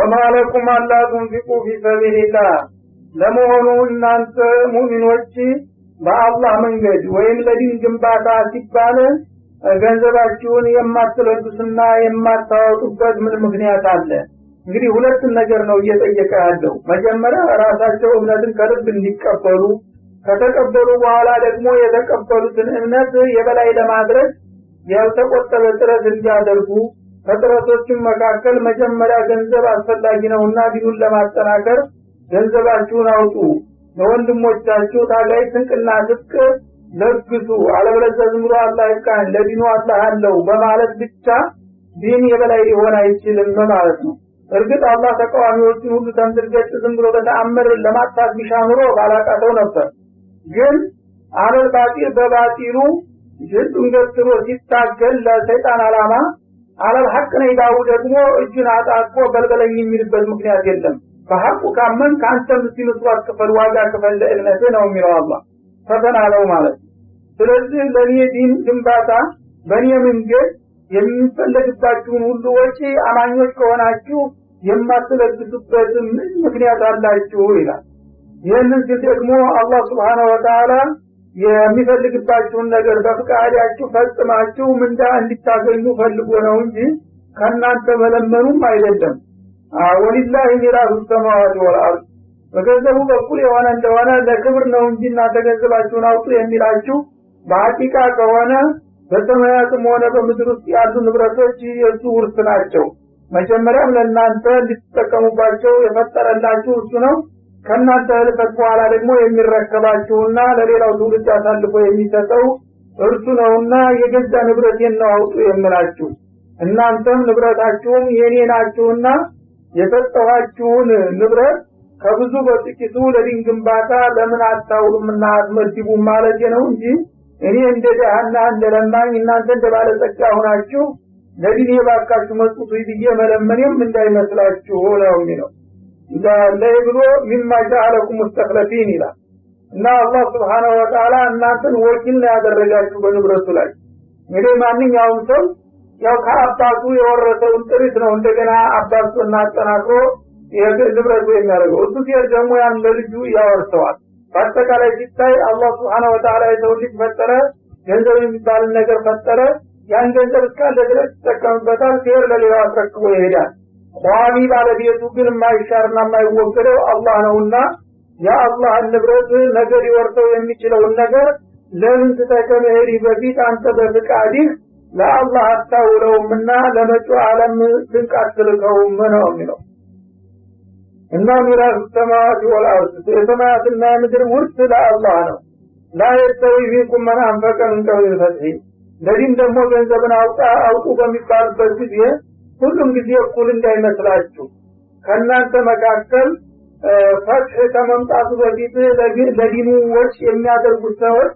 ወማለኩም አላ ትንፊቁ ፊ ሰቢልላህ ለመሆኑ እናንተ ሙእሚኖች በአላህ መንገድ ወይም ለዲን ግንባታ ሲባል ገንዘባችሁን የማትለግሱና የማታወጡበት ምን ምክንያት አለ? እንግዲህ ሁለት ነገር ነው እየጠየቀ ያለው። መጀመሪያ ራሳቸው እምነትን ከልብ እንዲቀበሉ ከተቀበሉ በኋላ ደግሞ የተቀበሉትን እምነት የበላይ ለማድረግ ያልተቆጠበ ጥረት እንዲያደርጉ ከጥረቶችም መካከል መጀመሪያ ገንዘብ አስፈላጊ ነውና ዲኑን ለማጠናከር ገንዘባችሁን አውጡ፣ ለወንድሞቻችሁ ታጋይ ስንቅና ትጥቅ ለግሱ፣ አለበለዚያ ዝም ብሎ አላህ ይካን ለዲኑ አላህ አለው በማለት ብቻ ዲን የበላይ ሊሆን አይችልም ማለት ነው። እርግጥ አላህ ተቃዋሚዎችን ሁሉ ተንድርገት ዝም ብሎ በተአምር ለማጥፋት ቢሻምሮ ባላቃተው ነበር። ግን አለል ባጢል በባጢሉ ጅልዱን ገትሮ ሲታገል ለሰይጣን አላማ አለል ሐቅ ነው ይዳው ደግሞ እጁን አጣጥቆ በልበለኝ የሚልበት ምክንያት የለም። በሐቁ ካመን ካንተም ሲመስዋዕት ከፈል ዋጋ ከፈል ለእምነቴ ነው የሚለው አላህ ፈተና ነው ማለት። ስለዚህ ለኔ ዲን ግንባታ በኔ መንገድ የሚፈልግባችሁን ሁሉ ወጪ አማኞች ከሆናችሁ የማትለግሱበት ምክንያት አላችሁ ይላል። ይህንን ደግሞ አላህ Subhanahu Wa Ta'ala የሚፈልግባችሁን ነገር በፍቃዳችሁ ፈጽማችሁ ምንዳ እንድታገኙ ፈልጎ ነው እንጂ ከናንተ መለመኑም አይደለም። ወሊላሂ ሚራሱ ሰማዋት ወልአርድ በገንዘቡ በኩል የሆነ እንደሆነ ለክብር ነው እንጂ እናንተ ገንዘባችሁን አውጡ የሚላችሁ በሐቂቃ ከሆነ በሰማያትም ሆነ በምድር ውስጥ ያሉ ንብረቶች የሱ ውርስ ናቸው። መጀመሪያም ለእናንተ እንድትጠቀሙባቸው የፈጠረላችሁ እሱ ነው። ከናንተ ህልፈት በኋላ ደግሞ የሚረከባችሁና ለሌላው ትውልድ አሳልፎ የሚሰጠው እርሱ ነውና የገዛ ንብረቴን ነው አውጡ የምላችሁ። እናንተም ንብረታችሁም የኔ ናችሁና የሰጠኋችሁን ንብረት ከብዙ በጥቂቱ ለዲን ግንባታ ለምን አታውሉምና አትመድቡም ማለት ነው እንጂ እኔ እንደዳህና እንደለማኝ እናንተ እንደባለጸጋ ሆናችሁ ለዲን የባካችሁ መስጠቱ ይብዬ መለመንም እንዳይመስላችሁ ነው የሚለው። ለይብሎ ሚማ ጃአለኩም ሙስተኽለፊን ይላል እና አላህ Subhanahu Wa Ta'ala እናንተን ወኪል ያደረጋችሁ በንብረቱ ላይ። እንግዲህ ማንኛውም ሰው ያው ከአባቱ የወረሰውን ጥሪት ነው እንደገና አባቱን አጠናክሮ የንብረቱ የሚያደርገው። እሱ ሲር ደግሞ ያን ለልጁ ያወርሰዋል። በአጠቃላይ ሲታይ አላህ Subhanahu Wa Ta'ala የሰው ልጅ ፈጠረ፣ ገንዘብ የሚባል ነገር ፈጠረ። ያን ገንዘብ እስካለ ድረስ ተጠቀምበታል፣ ሲር ለሌላው አስረክቦ ይሄዳል። ቋሚ ባለቤቱ ግን የማይሻርና የማይወገደው አላህ ነውና ያ አላህ ንብረት ነገር ይወርሰው የሚችለውን ነገር ለምን ተከመሄሪ በፊት አንተ በፍቃድህ ለአላህ አታውለውምና ለመጪው ዓለም ትንቃትልከውም ነው የሚለው። እና ሚራስ ሰማዋት ወልአርድ የሰማያትና የምድር ውርስ ለአላህ ነው። ላ የስተዊ ፊኩም መን አንፈቀ ምን ቀብል ፈትሒ ለዲን ደግሞ ገንዘብን አውጡ በሚባልበት ጊዜ ሁሉም ጊዜ እኩል እንዳይመስላችሁ። ከናንተ መካከል ፈትሕ ከመምጣቱ በፊት ለዲኑ ወጪ የሚያደርጉት ሰዎች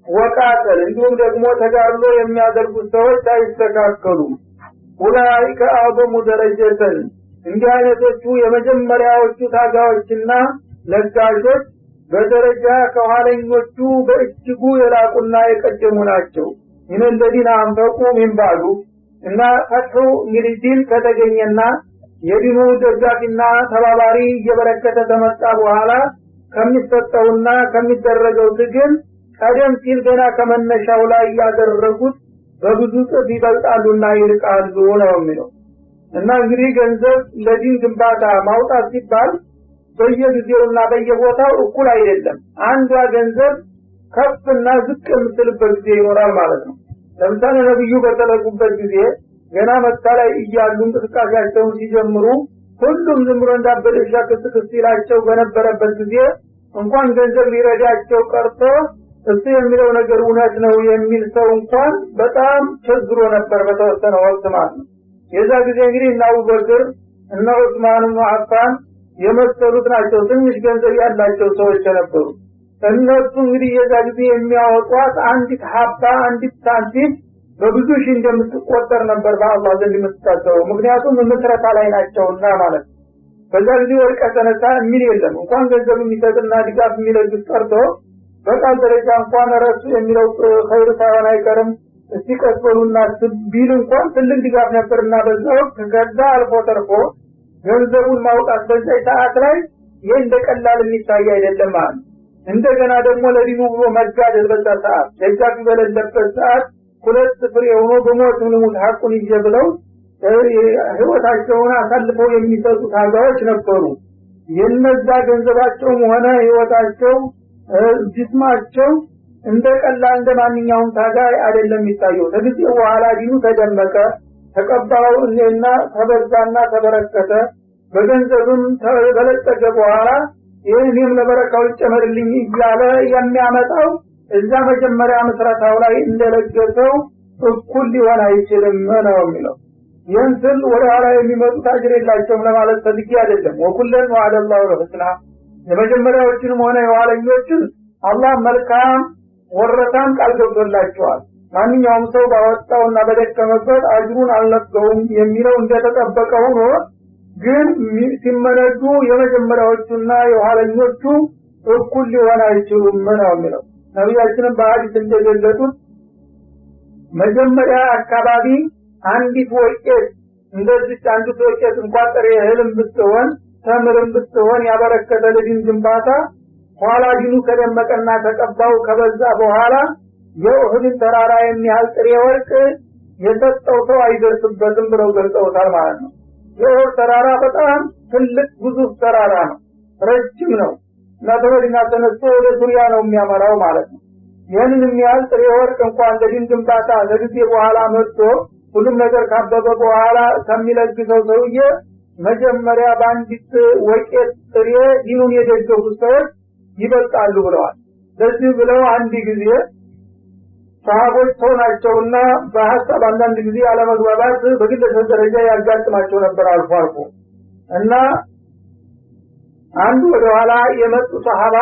ወቃተል እንዲሁም ደግሞ ተጋድሎ የሚያደርጉት ሰዎች አይስተካከሉም። ኡላኢከ አዕዘሙ ደረጀተን እንዲህ አይነቶቹ የመጀመሪያዎቹ ታጋዮችና ለጋሾች በደረጃ ከኋለኞቹ በእጅጉ የላቁና የቀደሙ ናቸው። እነዚህና አንፈቁ ሚን ባዱ እና ፈትሑ እንግዲህ ዲን ከተገኘና የዲኑ ደጋፊና ተባባሪ እየበረከተ ተመጣ በኋላ ከሚሰጠውና ከሚደረገው ትግል ቀደም ሲል ገና ከመነሻው ላይ ያደረጉት በብዙ ጥፍ ይበልጣሉና ይልቃሉ ነው የሚለው። እና እንግዲህ ገንዘብ ለዲን ግንባታ ማውጣት ሲባል በየጊዜውና በየቦታው እኩል አይደለም። አንዷ ገንዘብ ከፍና ዝቅ የምትልበት ጊዜ ይኖራል ማለት ነው። ለምሳሌ ነብዩ በተለቁበት ጊዜ ገና መካ ላይ እያሉ እንቅስቃሴያቸውን ሲጀምሩ ሁሉም ዝም ብሎ እንዳበደሻ ክስክስ ይላቸው በነበረበት ጊዜ እንኳን ገንዘብ ሊረዳቸው ቀርቶ እሱ የሚለው ነገር እውነት ነው የሚል ሰው እንኳን በጣም ቸግሮ ነበር በተወሰነ ወቅት ማለት ነው። የዛ ጊዜ እንግዲህ እነ አቡበክር እነ ዑስማን እና አፋን የመሰሉት ናቸው ትንሽ ገንዘብ ያላቸው ሰዎች ነበሩ። እነሱ እንግዲህ የዛ ጊዜ የሚያወጧት አንዲት ሀባ አንዲት ሳንቲም በብዙ ሺህ እንደምትቆጠር ነበር በአላህ ዘንድ የምትታሰበው። ምክንያቱም መስረታ ላይ ናቸውና ማለት ነው። በዛ ጊዜ ወርቀ ተነሳ የሚል የለም። እንኳን ገንዘብ የሚሰጥና ድጋፍ የሚለግስ ቀርቶ በቃል ደረጃ እንኳን ረሱ የሚለው ኸይር ሳይሆን አይቀርም እስቲ ቀጥሉና ቢል እንኳን ትልቅ ድጋፍ ነበርና በዛው ከዛ አልፎ ተርፎ ገንዘቡን ማውጣት በዚህ ሰዓት ላይ ይሄ እንደቀላል የሚታይ አይደለም ማለት እንደገና ደግሞ ለዲኑ ብሎ መጋደል በዛ ሰዓት ደጋፊ በሌለበት ሰዓት ሁለት ፍሬ ሆኖ በሞት ሙት ሐቁን ይጀብለው ህይወታቸውን አሳልፈው የሚሰጡ ታጋዮች ነበሩ የነዛ ገንዘባቸውም ሆነ ህይወታቸው ጅስማቸው እንደቀላል እንደማንኛውም ታጋይ አይደለም የሚታየው ከዚህ በኋላ ዲኑ ተደመቀ ተቀባው እና ተበዛና ተበረከተ በገንዘብም ተበለጠገ በኋላ ይሄንም ለበረካው ጨመርልኝ ይያለ የሚያመጣው እዛ መጀመሪያ መስራታው ላይ እንደለገሰው እኩል ሊሆን አይችልም ነው የሚለው ይንስል ወደ ኋላ የሚመጡ ታጅር የላቸውም ለማለት ፈልጌ አይደለም ወኩለን ወአደላሁ ለሁስና የመጀመሪያዎችንም ሆነ የኋለኞችን አላህ መልካም ወረታን ቃል ገብቶላቸዋል ማንኛውም ሰው ባወጣውና በደከመበት አጅሩን አልነፈገውም የሚለው እንደተጠበቀ ሆኖ ግን ሲመነዱ የመጀመሪያዎቹና የኋለኞቹ እኩል ሊሆን አይችሉም ነው የሚለው ነብያችንም በሐዲስ እንደገለጹት መጀመሪያ አካባቢ አንዲት ወቄት እንደዚህ አንዱ ወቄት እንኳን ጥሬ እህልም ብትሆን ተምርም ብትሆን ያበረከተ ለዲን ግንባታ ኋላ ዲኑ ከደመቀና ተቀባው ከበዛ በኋላ የኡህድን ተራራ የሚያህል ጥሬ ወርቅ የሰጠው ሰው አይደርስበትም ብለው ገልጸውታል ማለት ነው የኡህድ ተራራ በጣም ትልቅ ግዙፍ ተራራ ነው ረጅም ነው ለተወዲና ተነስቶ ወደ ዙሪያ ነው የሚያመራው ማለት ነው ይህንን የሚያህል ጥሬ ወርቅ እንኳን ለዲን ግንባታ ለጊዜ በኋላ መጥቶ ሁሉም ነገር ካበበ በኋላ ከሚለግሰው ሰውዬ መጀመሪያ ባንዲት ወቄት ጥሬ ዲኑን የደገፉ ሰዎች ይበልጣሉ ብለዋል ለዚህ ብለው አንድ ጊዜ ሰሃቦች ተውናቸውና በሐሳብ አንዳንድ ጊዜ አለመግባባት በግለሰብ ደረጃ ያጋጥማቸው ነበር አልፎ አልፎ እና አንዱ ወደ ኋላ የመጡ ሰሃባ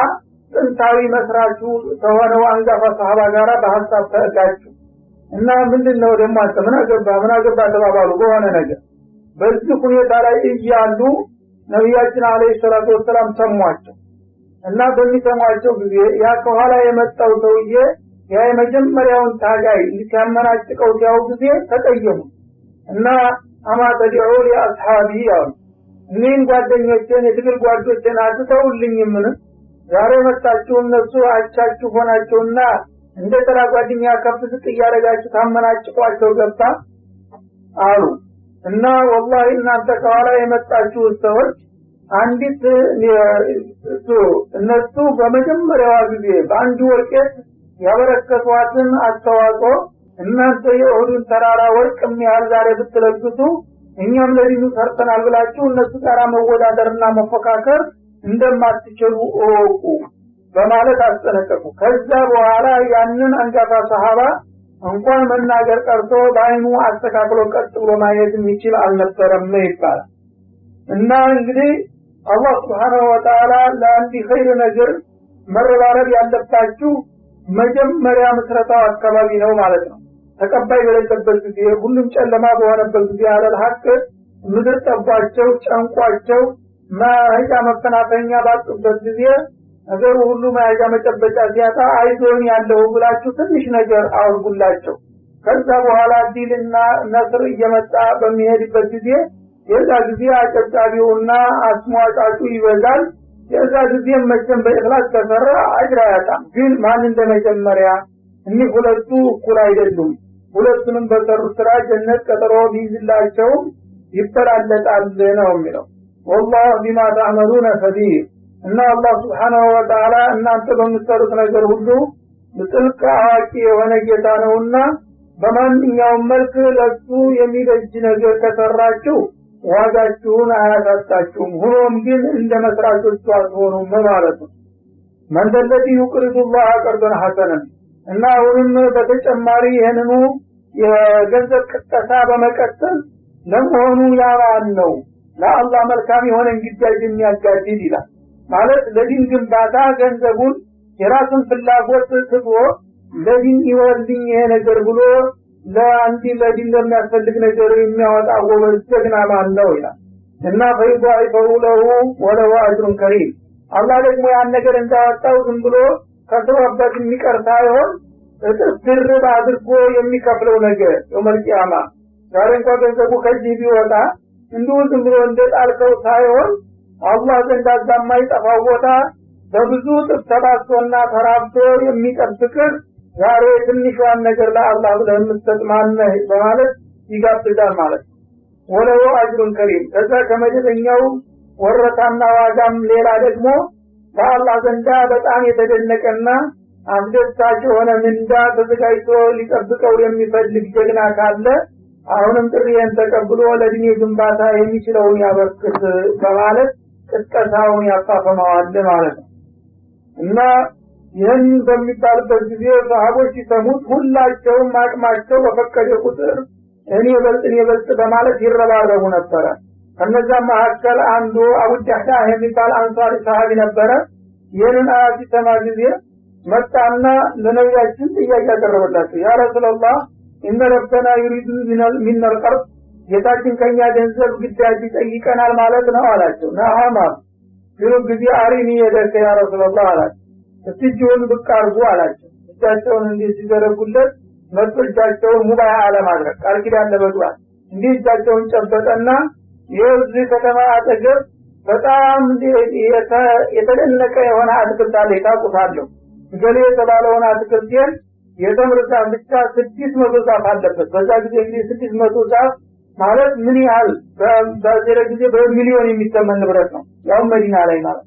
ጥንታዊ መስራቹ ተሆነው አንጋፋ ሰሃባ ጋራ በሐሳብ ተጋጩ እና ምንድነው ደግሞ አንተ ምን አገባ ተባባሉ በሆነ ነገር በዚህ ሁኔታ ላይ እያሉ ነብያችን አለይሂ ሰላቱ ወሰለም ሰሟቸው እና በሚሰሟቸው ጊዜ ያ ከኋላ የመጣው ሰውዬ ያ የመጀመሪያውን ታጋይ ሊያመናጭቀው ሲያው ጊዜ ተቀየሙ እና አማ ተዲዑ ለአስሐቢ ያው ምን ጓደኞቼን የትግል ጓደኞቼን አትተውልኝ ምን ዛሬ መጣችሁ እነሱ አቻችሁ ሆናችሁና እንደ ተራ ጓደኛ ከፍ ዝቅ ያረጋችሁ ታመናጭቋቸው ገባ አሉ እና ወላሂ እናንተ ከኋላ የመጣችሁ ሰዎች አንዲት እነሱ በመጀመሪያው ጊዜ በአንድ ወርቄት ያበረከቷትን አስተዋጽኦ እናንተ የኡህድን ተራራ ወርቅ የሚያህል ዛሬ ብትለግሱ እኛም ለዲኑ ሰርተናል ብላችሁ እነሱ ጋር መወዳደርና መፎካከር እንደማትችሉ እወቁ በማለት አስጠነቀቁ ከዛ በኋላ ያንን አንጋፋ ሰሃባ እንኳን መናገር ቀርቶ ባይኑ አስተካክሎ ቀጥ ብሎ ማየት የሚችል አልነበረም ይባላል እና እንግዲህ አላህ Subhanahu Wa Ta'ala ለአንድ ኸይር ነገር መረባረብ ያለባችሁ መጀመሪያ መስረታው አካባቢ ነው ማለት ነው ተቀባይ በሌለበት ጊዜ ሁሉም ጨለማ በሆነበት ጊዜ አለል ሐቅ ምድር ጠባቸው ጨንቋቸው ማህጃ መፈናፈኛ ባጡበት ጊዜ ነገር ሁሉ ማህጃ መጨበጫ ሲያጣ አይዞን ያለው ብላችሁ ትንሽ ነገር አውርጉላቸው ከዛ በኋላ ዲልና ነስር እየመጣ በሚሄድበት ጊዜ የዛ ጊዜ አጨብጫቢውና አስሟጫጩ ይበዛል የዛ ጊዜ መቼም በእኽላስ ተሰራ አጅር ያጣም ግን ማን እንደመጀመሪያ እኒህ ሁለቱ እኩል አይደሉም ሁለቱንም በሰሩ ስራ ጀነት ቀጠሮ ቢይዝላቸው ይበላለጣል ነው የሚለው والله بما تعملون خبير እና አላህ Subhanahu Wa Ta'ala እናንተ በምትሰሩት ነገር ሁሉ ጥልቅ አዋቂ የሆነ ጌታ ነውና በማንኛውም መልኩ ለሱ የሚበጅ ነገር ከሰራችሁ ዋጋችሁን አያሳጣችሁም ሆኖም ግን እንደ መስራቾቹ አትሆኑም ማለት ነው መንደለቲ ይቅርዱላህ ቀርበን ሐሰነን እና አሁንም በተጨማሪ ይሄንኑ የገንዘብ ቅጠሳ በመቀጠል ለመሆኑ ያማን ነው ለአላህ መልካም የሆነ ግዳጅ የሚያጋድል ይላል ማለት ለዲን ግንባታ ገንዘቡን የራሱን ፍላጎት ትቶ ለዲን ይወልኝ ይሄ ነገር ብሎ ለአንዲ ለዲን ለሚያስፈልግ ነገር የሚያወጣ ጎበዝ ጀግና ማን ነው ይላል እና ፈይዳኢፈው ለሁ ወለው አጅሩን ከሪም አላህ ደግሞ ያን ነገር እንዳወጣው ዝም ብሎ ከሰውበት የሚቀር ሳይሆን ድርብ አድርጎ የሚከፍለው ነገር የውመል ቂያማ ዛሬ እንኳን ገንዘቡ ከዚህ ቢወጣ እንዲሁ ዝም ብሎ እንደጣልከው ሳይሆን አላህ ዘንድ የማይጠፋው ቦታ በብዙ ጥፍ ተባስቶና ተራብቶ የሚጠብቅህ ዛሬ ትንሿን ነገር ለአላህ ብለህ የምትሰጥ ማነህ በማለት ይጋብዛል ማለት ነው። ወለው አጅሩን ከሪም ከዛ ከመደበኛው ወረታና ዋጋም ሌላ ደግሞ በአላህ ዘንድ በጣም የተደነቀና አስደሳች የሆነ ምንዳ ተዘጋጅቶ ሊጠብቀው የሚፈልግ ጀግና ካለ አሁንም ጥሪዬን ተቀብሎ ለዲኔ ግንባታ የሚችለውን ያበርክት በማለት ቅስቀሳውን ያፋፈመዋል ማለት ነው። እና ይህን በሚባልበት ጊዜ ሰሃቦች ሲሰሙት ሁላቸውም አቅማቸው በፈቀደ ቁጥር እኔ በልጥ በማለት ይረባረቡ ነበረ። ከነዛ መካከል አንዱ አቡ ጃህዳ የሚባል አንሳሪ ሰሃቢ ነበረ። ይህንን አያት ሲሰማ ጊዜ መጣና ለነቢያችን ጥያቄ ያቀረበላቸው ያ ረሱላህ ኢነ ረበና ዩሪዱ ሚነል ቀርብ ጌታችን ከኛ ገንዘብ ግዳጅ ይጠይቀናል ማለት ነው አላቸው። ነአማ ይሉ ጊዜ አሪኒ የደከ ያ ረሱላህ አላቸው። እጅውን ብቃርጉ አላቸው። እጃቸውን እንዲህ ሲዘረጉለት መስጠጃቸውን ሙባያ አለማድረግ ቃል ኪዳን ለመግባት እንዲህ እጃቸውን ጨበጠና የዚህ ከተማ አጠገብ በጣም የተደነቀ የሆነ አትክልት አለ ታውቁታለሁ። ገሌ የተባለውን አትክልት የተምር ዛፍ ብቻ 600 ዛፍ አለበት። በዛ ጊዜ እንግዲህ 600 ዛፍ ማለት ምን ያህል በዛሬ ጊዜ በሚሊዮን የሚተመን ንብረት ነው ያው መዲና ላይ ማለት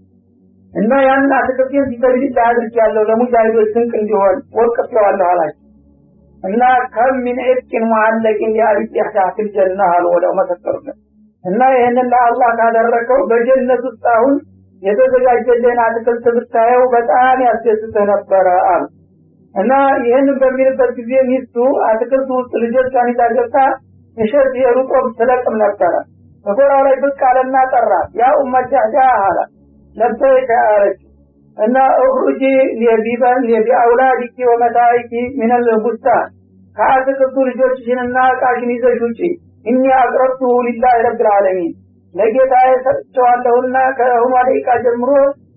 እና ያን አትክልትን ሲፈልግ አድርጋለሁ ለሙጃሂዶች ስንቅ እንዲሆን ወርቀዋለሁ አላቸው። እና ከም ምን እጥቂን ሙአለቂን ያሪፍ ያህታክል ጀና አሉ ወደው መሰከሩለት። እና ይሄንን ለአላህ ካደረከው በጀነት ውስጥ አሁን የተዘጋጀልን አትክልት ብታየው በጣም ያስደስት ነበር አሉ። እና ይሄንን በሚልበት ጊዜ ሚስቱ አትክልቱ ውስጥ ልጆቿን ይታገታ እሸት የሩጦ ስለቅም ነበር። በጎራው ላይ ብቅ አለና ጠራ ያ ኡመት ጃህዳ አለ ለበይከ አለች። እና እخرጂ ለቢባን ለቢአውላዲኪ ወመታኢኪ من البستان ከአትክልቱ ልጆችሽንና ዕቃሽን ይዘሽ ውጪ እኛ አቅረብቱ ሊላሂ ረብል ዓለሚን ለጌታዬ ሰጥቼዋለሁና ከአሁኑ ደቂቃ ጀምሮ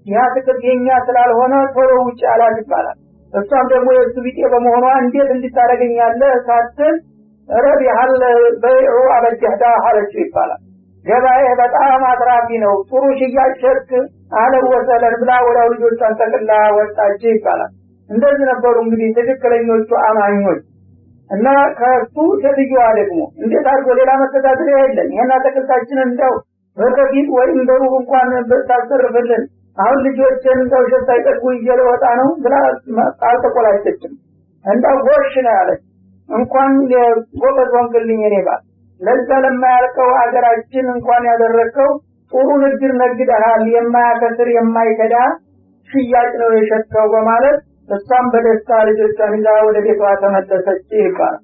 ያ አትክልት የኛ ስላልሆነ ቶሎ ውጪ አላት ይባላል። እሷም ደግሞ የሱ ቢጤ በመሆኗ እንዴት እንድታረገኛለህ ሳትል ረቢሐል በይዑ አበጀህዳ አለች ይባላል። ገበያ በጣም አትራፊ ነው ጥሩ ሽያጭ ሸርክ አለወሰለን ብላ ወዳው ልጆቿን ተቀላ ወጣች ይባላል። እንደዚህ ነበሩ እንግዲህ ትክክለኞቹ አማኞች። እና ከሱ ተልዩዋ ደግሞ እንዴት አድርጎ ሌላ መተዳደሪያ የለም ይሄን አትክልታችንን እንደው በከፊት ወይም በሩብ እንኳን ታሰርፍልን አሁን ልጆችን እንደው ሸታይ ጠቁ ይየለወጣ ነው ብላ አልተቆላጨችም። እንደው ጎሽ ነው ያለች እንኳን ጎበዝ ወንግልኝ እኔ ባል ለዛ ለማያልቀው አገራችን እንኳን ያደረከው ጥሩ ንግድ ነግደሃል የማያከስር የማይከዳ ሽያጭ ነው የሸጥከው በማለት እሷም በደስታ ልጆቿን ይዛ ወደ ቤቷ ተመለሰች ይባላል።